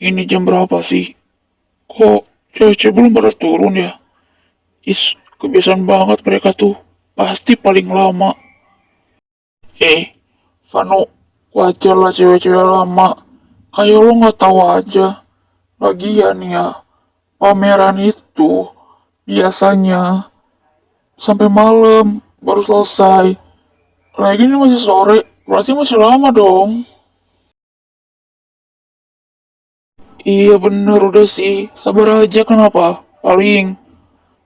Ini jam berapa sih? Kok cewek-cewek belum pada turun ya? Kebiasaan banget mereka tuh. Pasti paling lama. Vano, wajar lah cewek-cewek lama. Kayak lo nggak tahu aja. Lagian ya, pameran itu biasanya sampai malam baru selesai. Lagi ini masih sore, berarti masih lama dong. Iya bener udah sih, sabar aja kenapa? Paling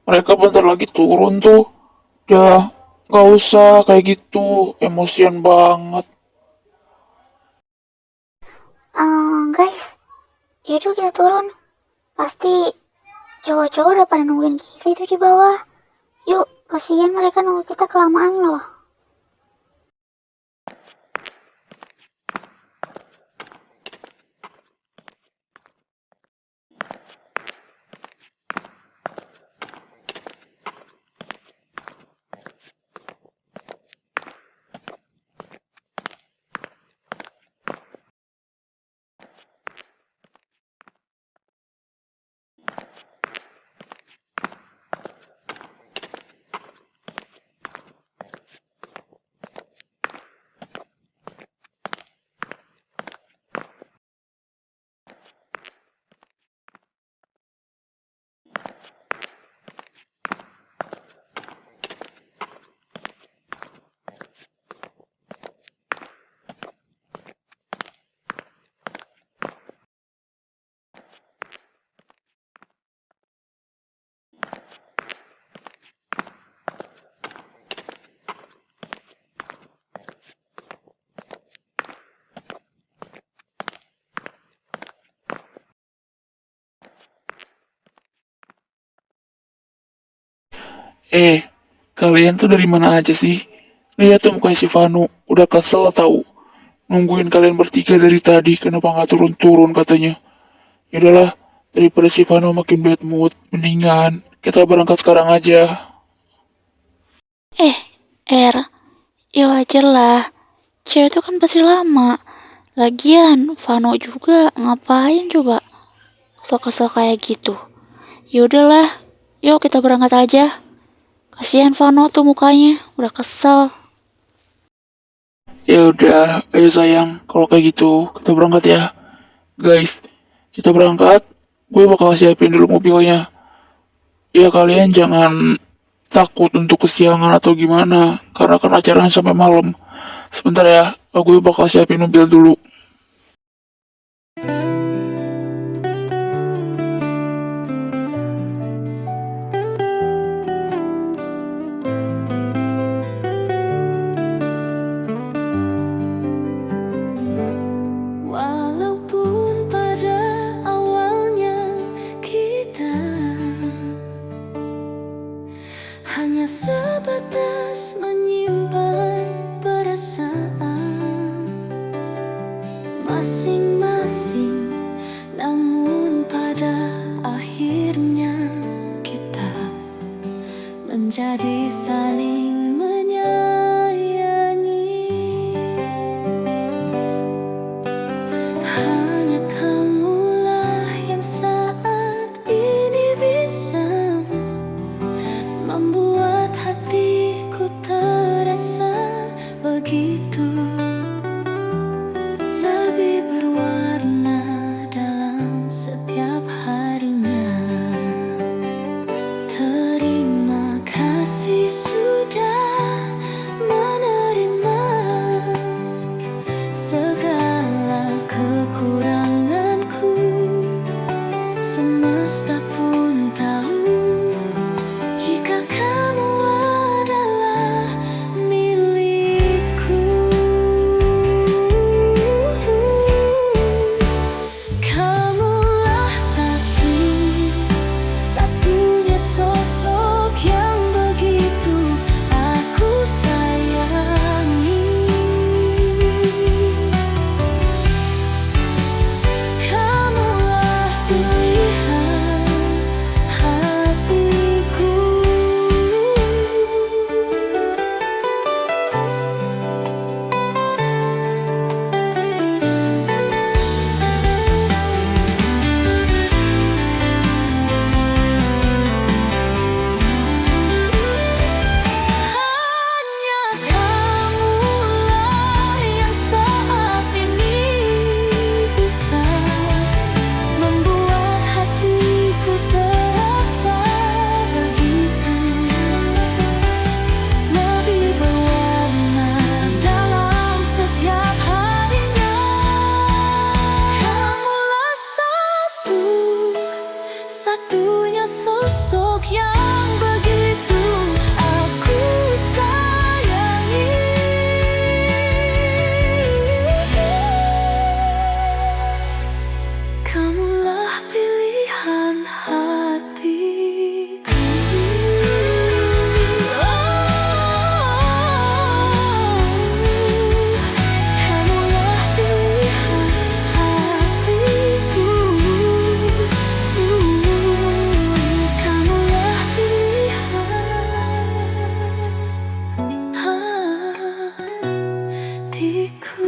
mereka bentar lagi turun tuh. Udah, gak usah kayak gitu, emosian banget. Guys, yaudah kita turun. Pasti cowok-cowok udah pada nungguin kita itu di bawah. Yuk, kasihan mereka nunggu kita kelamaan loh. Eh, kalian tuh dari mana aja sih? Lihat tuh mukanya si Vanu, udah kesel tahu. Nungguin kalian bertiga dari tadi, kenapa nggak turun-turun katanya. Yaudahlah, daripada si Vanu makin bad mood, mendingan kita berangkat sekarang aja. Eh, Er, ya wajar lah. Cewek itu kan pasti lama. Lagian, Vano juga ngapain coba kesel-kesel kayak gitu. Ya udahlah, yuk kita berangkat aja. Kasihan Vano tuh mukanya, udah kesel. Ya udah, ayo sayang, kalau kayak gitu kita berangkat ya. Guys, kita berangkat. Gue bakal siapin dulu mobilnya. Ya kalian jangan takut untuk kesiangan atau gimana, karena kan acaranya sampai malam. Sebentar ya, gue bakal siapin mobil dulu. Walaupun pada awalnya kita hanya sebatas menyimpan perasaan, hatiku.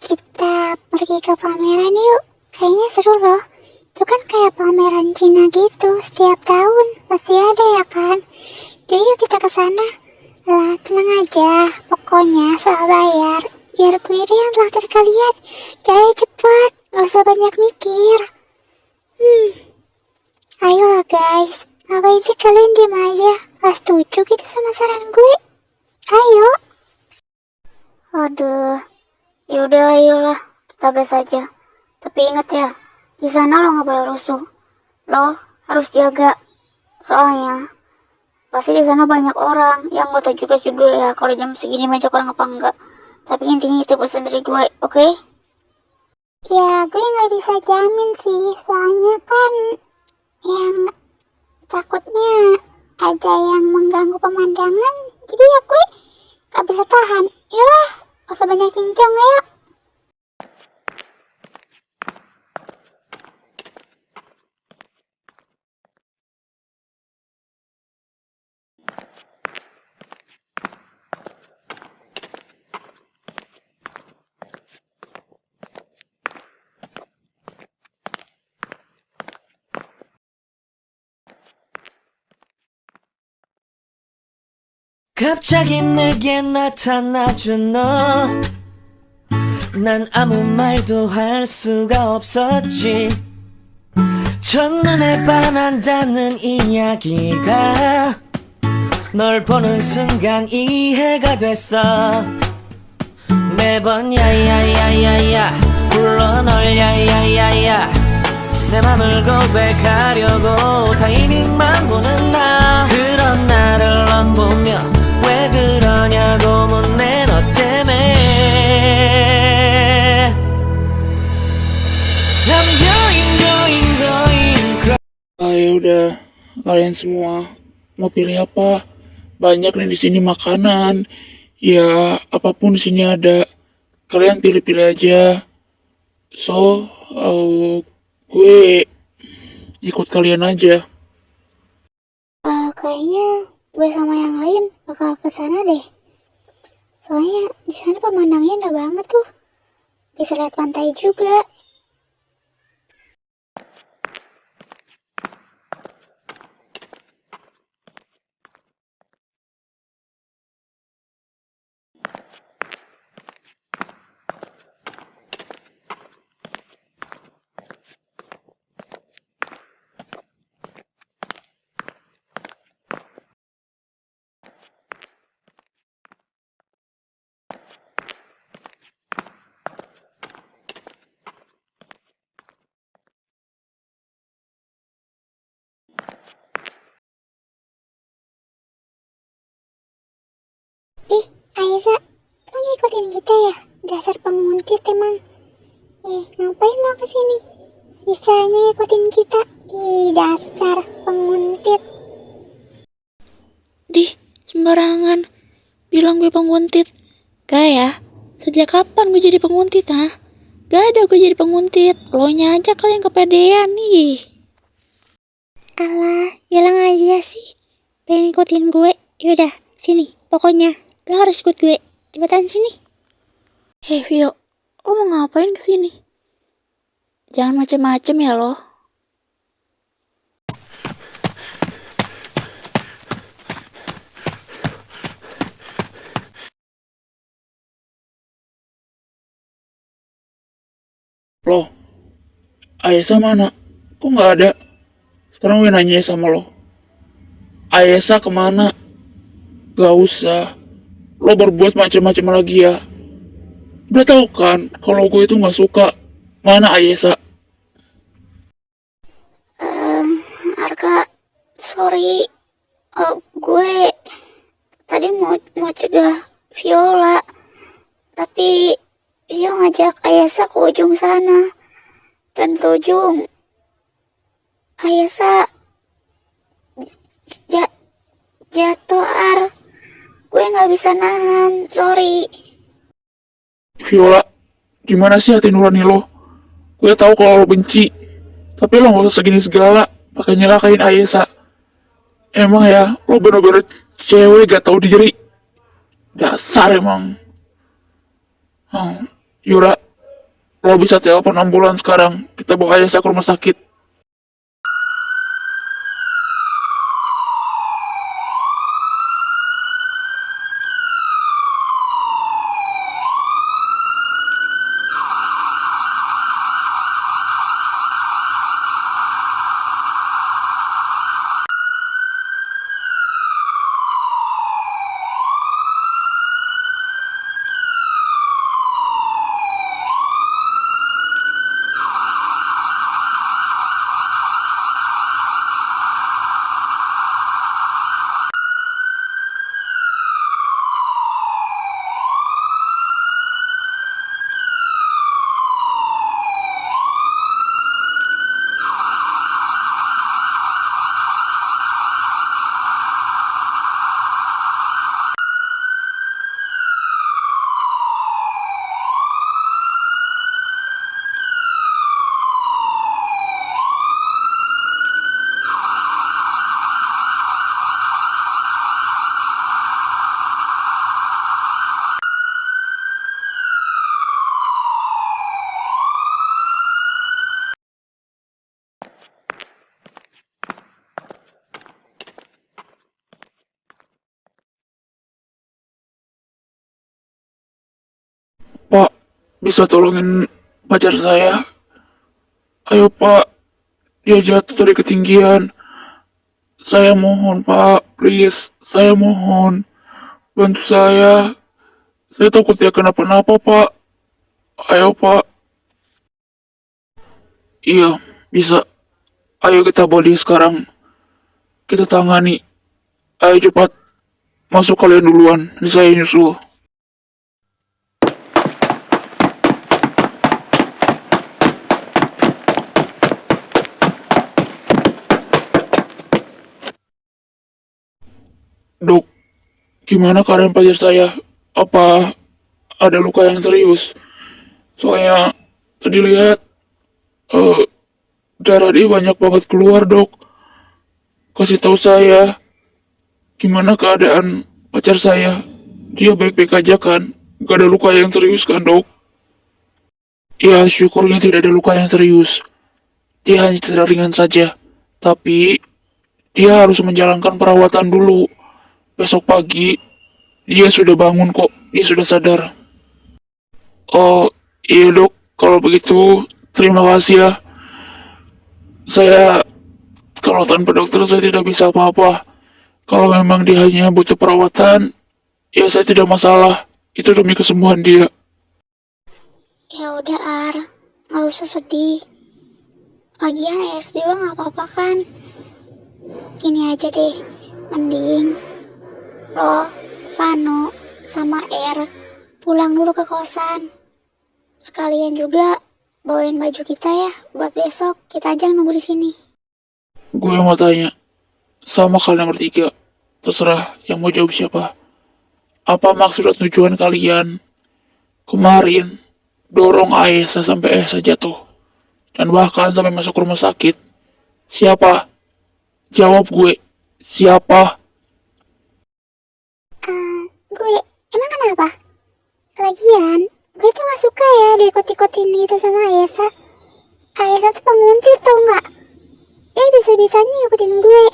Kita pergi ke pameran yuk. Kayaknya seru loh. Itu kan kayak pameran Cina gitu. Setiap tahun pasti ada ya kan? Jadi yuk kita ke sana. Lah, tenang aja. Pokoknya soal bayar, biar gue deh yang traktir kalian. Ayo cepat, gak usah banyak mikir. Ayolah guys. Ngapain sih kalian diem aja? Gak setuju gitu sama saran gue? Ayo. Aduh. Yaudah, ayolah, kita gas aja. Tapi ingat ya, di sana lo nggak boleh rusuh. Lo harus jaga. Soalnya pasti di sana banyak orang yang nggak tahu juga ya kalau jam segini banyak orang apa enggak. Tapi intinya itu pesan dari gue, oke? Ya, gue nggak bisa jamin sih, soalnya kan yang takutnya ada yang mengganggu pemandangan. Jadi ya gue nggak bisa tahan. Yalah, gak usah banyak cincong ya. 갑자기 내게 나타나준 너, 난 아무 말도 할 수가 없었지. 첫눈에 반한다는 이야기가 널 보는 순간 이해가 됐어. 매번 야야야야야 불러 널 야야야야, 내 맘을 고백하려고 타이밍만 보는 나. 그런 나를 넌 보며 왜 그러냐고 묻네. 너 때문에 I'm going Ayo udah, kalian semua mau pilih apa? Banyak nih di sini makanan. Ya, apapun di sini ada. Kalian pilih-pilih aja. So, gue ikut kalian aja. Kayaknya gue sama yang lain bakal ke sana deh. Soalnya di sana pemandangannya indah banget tuh. Bisa lihat pantai juga. Aiza, lo ngikutin kita ya? Dasar penguntit emang. Ngapain lo kesini? Bisanya ngikutin kita. Dasar penguntit. Dih, sembarangan. Bilang gue penguntit. Gak ya? Sejak kapan gue jadi penguntit, ha? Gak ada gue jadi penguntit. Lo nya aja kali yang kepedean nih. Alah, bilang aja sih. Pengen ngikutin gue. Yaudah, sini. Pokoknya, lo harus ikut gue. Cepetan sini. Hei Vio, lo mau ngapain kesini? Jangan macem-macem ya lo. Loh, Ayesa mana? Kok nggak ada? Sekarang gue nanya sama lo. Ayesa kemana? Gak usah. Lo berbuat macam-macam lagi ya. Udah tau kan, kalau gue itu nggak suka. Mana Ayesa? Arka, sorry. Gue tadi mau cegah Viola. Tapi Rio ngajak Ayasa ke ujung sana. Dan berujung, Ayasa ja- jatuh Ar. Gue nggak bisa nahan, sorry. Viola, gimana sih hati nurani lo? Gue tahu kalau lo benci, tapi lo gak usah segini segala, pakai nyelakain Ayesa. Emang ya, lo bener-bener cewek gak tahu diri. Dasar emang. Yura, lo bisa telepon ambulans sekarang. Kita bawa Ayesa ke rumah sakit. Pak, bisa tolongin pacar saya? Ayo pak, dia jatuh dari ketinggian. Saya mohon pak, please, saya mohon. Bantu saya. Saya takut dia kenapa-napa pak. Ayo pak. Iya, bisa. Ayo kita bawa dia sekarang. Kita tangani. Ayo cepat. Masuk kalian duluan. Saya nyusul. Dok, gimana keadaan pacar saya? Apa ada luka yang serius? Soalnya tadi lihat eh darah dia banyak banget keluar, dok. Kasih tahu saya gimana keadaan pacar saya. Dia baik-baik aja kan? Gak ada luka yang serius kan, dok? Ya, syukurnya tidak ada luka yang serius. Dia hanya cedera ringan saja. Tapi dia harus menjalankan perawatan dulu. Besok pagi dia sudah bangun kok. Dia sudah sadar. Oh, iya dok. Kalau begitu, terima kasih ya. Saya, kalau tanpa dokter saya tidak bisa apa-apa. Kalau memang dia hanya butuh perawatan, ya saya tidak masalah. Itu demi kesembuhan dia. Ya udah Ar, nggak usah sedih. Lagian Ayasa juga nggak apa-apa kan. Gini aja deh, mending lo, Vano, sama pulang dulu ke kosan. Sekalian juga bawain baju kita ya, buat besok kita aja nunggu di sini. Gue mau tanya, sama kalian bertiga, terserah yang mau jawab siapa. Apa maksud dan tujuan kalian kemarin dorong Aisyah sampai Aisyah jatuh? Dan bahkan sampai masuk rumah sakit. Siapa? Jawab gue. Siapa? Gue, emang kenapa? Lagian, gue tuh gak suka ya diikut-ikutin gitu sama Ayasa. Ayasa tuh penguntit tau gak? Dia bisa-bisanya ikutin gue.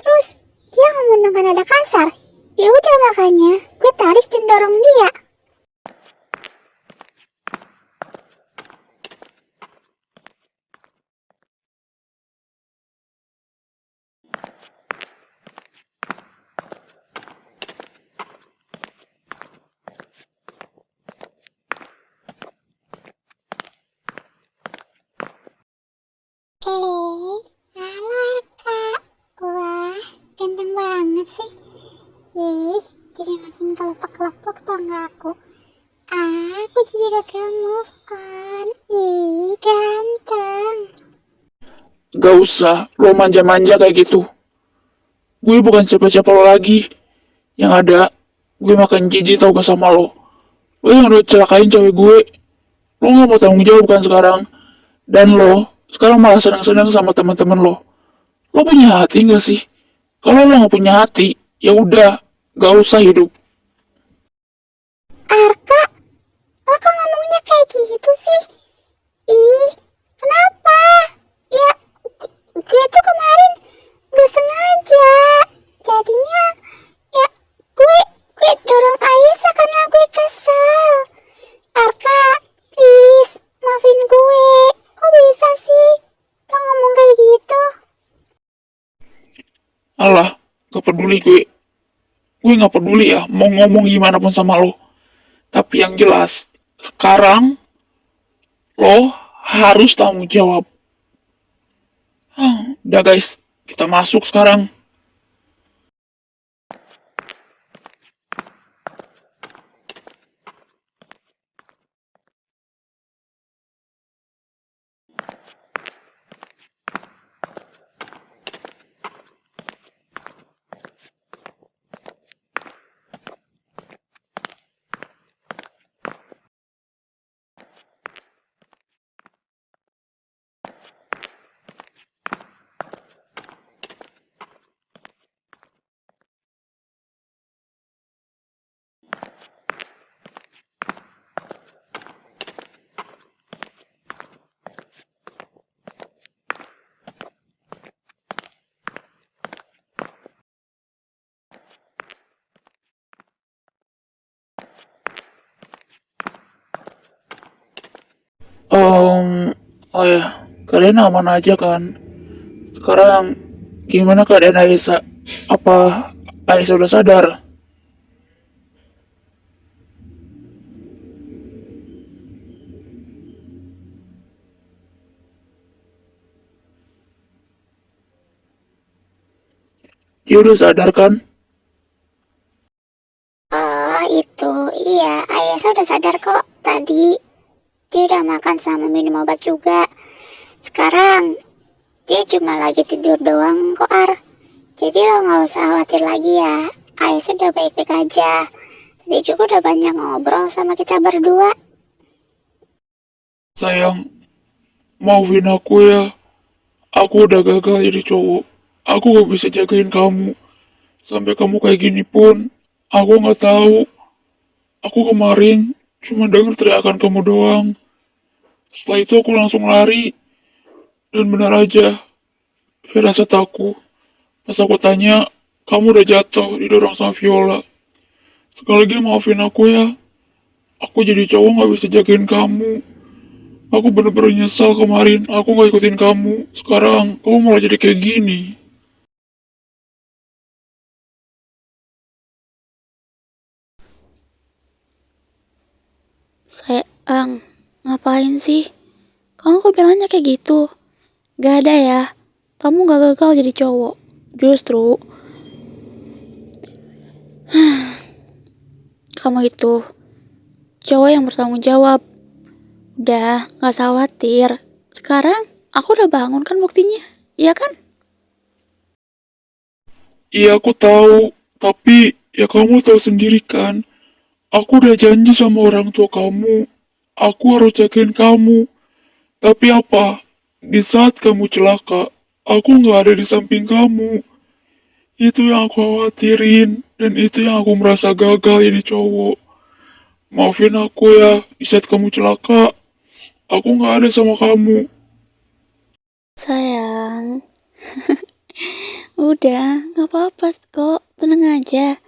Terus, dia ngomong dengan nada kasar. Ya udah makanya, gue tarik dan dorong dia. Halo Arka. Wah, ganteng banget sih. Ih, jadi makin kelopak-kelopak tau gak aku. Aku Jadi gagal move on. Ih, ganteng. Gak usah lo manja-manja kayak gitu. Gue bukan siapa-siapa lo lagi. Yang ada, gue makan jijik tau gak sama lo. Lo yang udah celakain cewek gue. Lo gak mau tanggung jawab kan sekarang. Dan lo sekarang malah senang-senang sama teman-teman lo. Lo punya hati gak sih? Kalau lo gak punya hati, ya udah, gak usah hidup. Arka, lo kok ngomongnya kayak gitu sih? Ih, kenapa? Ya, gue tuh kemarin gak sengaja. Jadinya, ya gue dorong Aisyah karena gue kesel. Arka, please, maafin gue. Kok bisa sih lo ngomong kayak gitu? Alah, gak peduli gue. Gue gak peduli ya, mau ngomong gimana pun sama lo. Tapi yang jelas, sekarang lo harus tanggung jawab. Udah guys, kita masuk sekarang. Oh ya, kalian aman aja kan? Sekarang gimana keadaan Aisyah? Apa Aisyah udah sadar? Dia udah sadar kan? Oh, itu. Iya, Aisyah udah sadar kok tadi. Dia udah makan sama minum obat juga. Sekarang dia cuma lagi tidur doang kok, Ar. Jadi lo gak usah khawatir lagi ya. Aisyah udah baik-baik aja. Tadi juga udah banyak ngobrol sama kita berdua. Sayang, maafin aku ya. Aku udah gagal jadi cowok. Aku gak bisa jagain kamu. Sampai kamu kayak gini pun, aku gak tahu. Aku kemarin cuma denger teriakan kamu doang. Setelah itu aku langsung lari. Dan benar aja, firasat aku. Pas aku tanya, kamu udah jatuh didorong sama Viola. Sekali lagi maafin aku ya. Aku jadi cowok gak bisa jagain kamu. Aku bener-bener nyesal kemarin aku gak ikutin kamu. Sekarang kamu malah jadi kayak gini. Sayang, ngapain sih? Kamu kok bilangnya kayak gitu? Gak ada ya. Kamu gak gagal jadi cowok. Justru, kamu itu cowok yang bertanggung jawab. Udah, gak usah khawatir. Sekarang, aku udah bangun kan buktinya. Iya kan? Iya aku tahu, tapi ya kamu tahu sendiri kan. Aku udah janji sama orang tua kamu. Aku harus jagain kamu. Tapi apa? Di saat kamu celaka, aku nggak ada di samping kamu. Itu yang aku khawatirin, dan itu yang aku merasa gagal jadi cowok. Maafin aku ya, di saat kamu celaka, aku nggak ada sama kamu. Sayang. Udah, gak apa-apa kok. Tenang aja.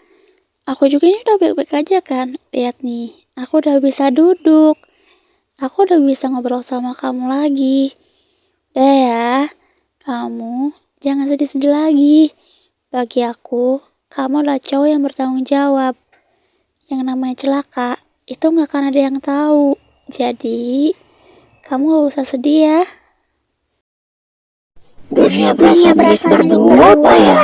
Aku juga ini udah baik-baik aja kan. Lihat nih, aku udah bisa duduk. Aku udah bisa ngobrol sama kamu lagi. Udah ya, kamu jangan sedih-sedih lagi. Bagi aku, kamu adalah cowok yang bertanggung jawab. Yang namanya celaka, itu gak akan ada yang tahu. Jadi, kamu gak usah sedih ya. Dunia berasa milik berdua apa ya?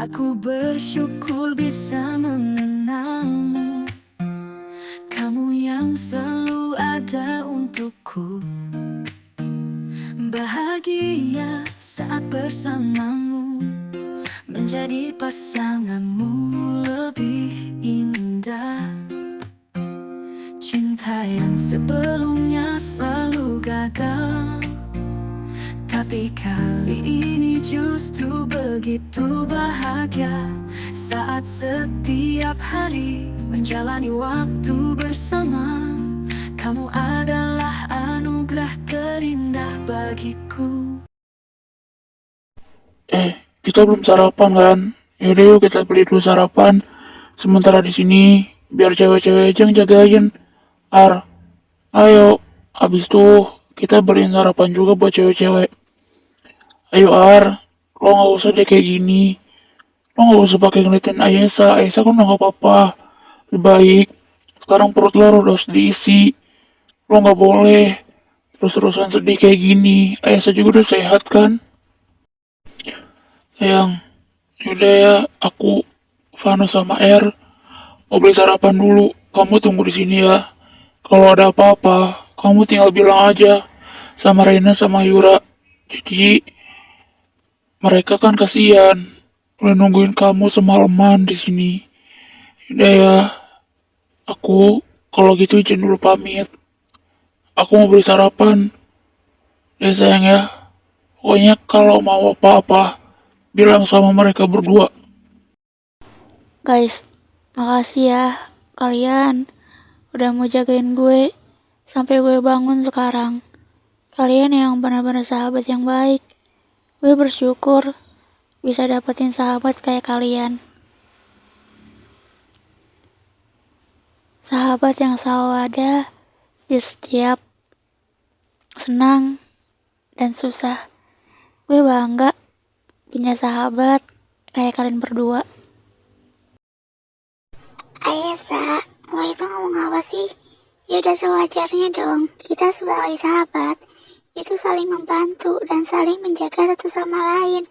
Aku bersyukur bisa mengenalmu. Kamu yang selalu ada untukku. Bahagia saat bersamamu. Menjadi pasanganmu lebih indah. Cinta yang sebelumnya selalu gagal, tapi kali ini justru begitu bahagia. Saat setiap hari menjalani waktu bersama. Kamu adalah anugerah terindah bagiku. Kita belum sarapan kan? Yaudah yuk kita beli dulu sarapan. Sementara di sini biar cewek-cewek aja yang jagain. Ayo. Abis itu kita beliin sarapan juga buat cewek-cewek. Ayo lo nggak usah deh kayak gini. Lo nggak usah pakai ngeliatin Ayesa. Ayesa kan udah nggak apa-apa. Lebih baik sekarang perut lo harus diisi. Lo nggak boleh terus-terusan sedih kayak gini. Ayesa juga udah sehat kan? Sayang, yaudah ya, aku, Vano sama mau beli sarapan dulu. Kamu tunggu di sini ya. Kalau ada apa-apa, kamu tinggal bilang aja sama Rena sama Yura. Jadi mereka kan kasihan udah nungguin kamu semalaman di sini. Udah ya, aku kalau gitu izin dulu pamit. Aku mau beli sarapan. Ya sayang ya. Pokoknya kalau mau apa-apa, bilang sama mereka berdua. Guys, makasih ya kalian udah mau jagain gue sampai gue bangun sekarang. Kalian yang benar-benar sahabat yang baik. Gue bersyukur bisa dapetin sahabat kayak kalian. Sahabat yang selalu ada di setiap senang dan susah. Gue bangga punya sahabat kayak kalian berdua. Ayesa, lo itu ngomong apa sih? Ya udah sewajarnya dong. Kita sebagai sahabat itu saling membantu dan saling menjaga satu sama lain.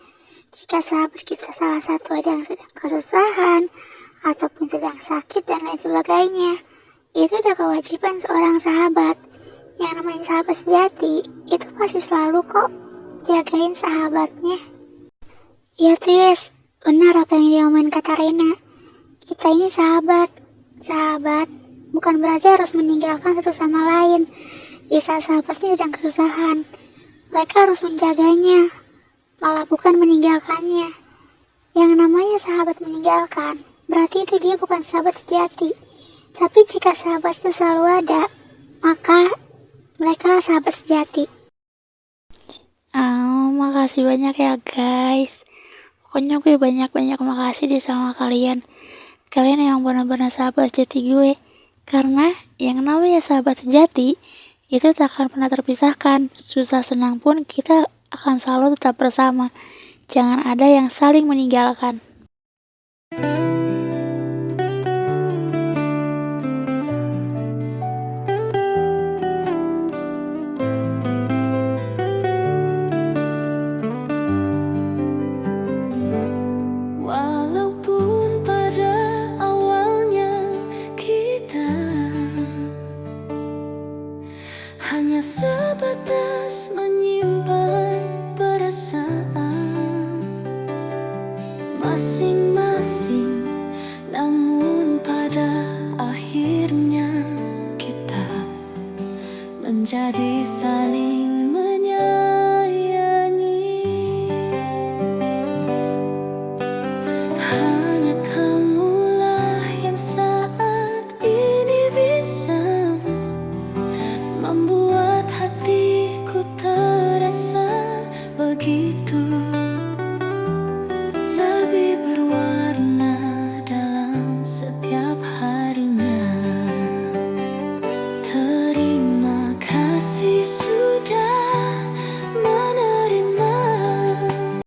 Jika sahabat kita salah satu ada yang sedang kesusahan ataupun sedang sakit dan lain sebagainya, itu udah kewajiban seorang sahabat. Yang namanya sahabat sejati itu pasti selalu kok jagain sahabatnya. Ya tuh yes, benar apa yang diomongin kata Rena. Kita ini sahabat bukan berarti harus meninggalkan satu sama lain. Di saat sahabatnya sedang kesusahan, mereka harus menjaganya, malah bukan meninggalkannya. Yang namanya sahabat meninggalkan, berarti itu dia bukan sahabat sejati. Tapi jika sahabat itu selalu ada, maka mereka lah sahabat sejati. Makasih banyak ya guys. Pokoknya gue banyak-banyak makasih deh sama kalian. Kalian yang benar-benar sahabat sejati gue. Karena yang namanya sahabat sejati itu tak akan pernah terpisahkan. Susah senang pun kita akan selalu tetap bersama. Jangan ada yang saling meninggalkan. Walaupun pada awalnya kita hanya sebatas menyimpan perasaan masing-masing, namun pada akhirnya kita menjadi saling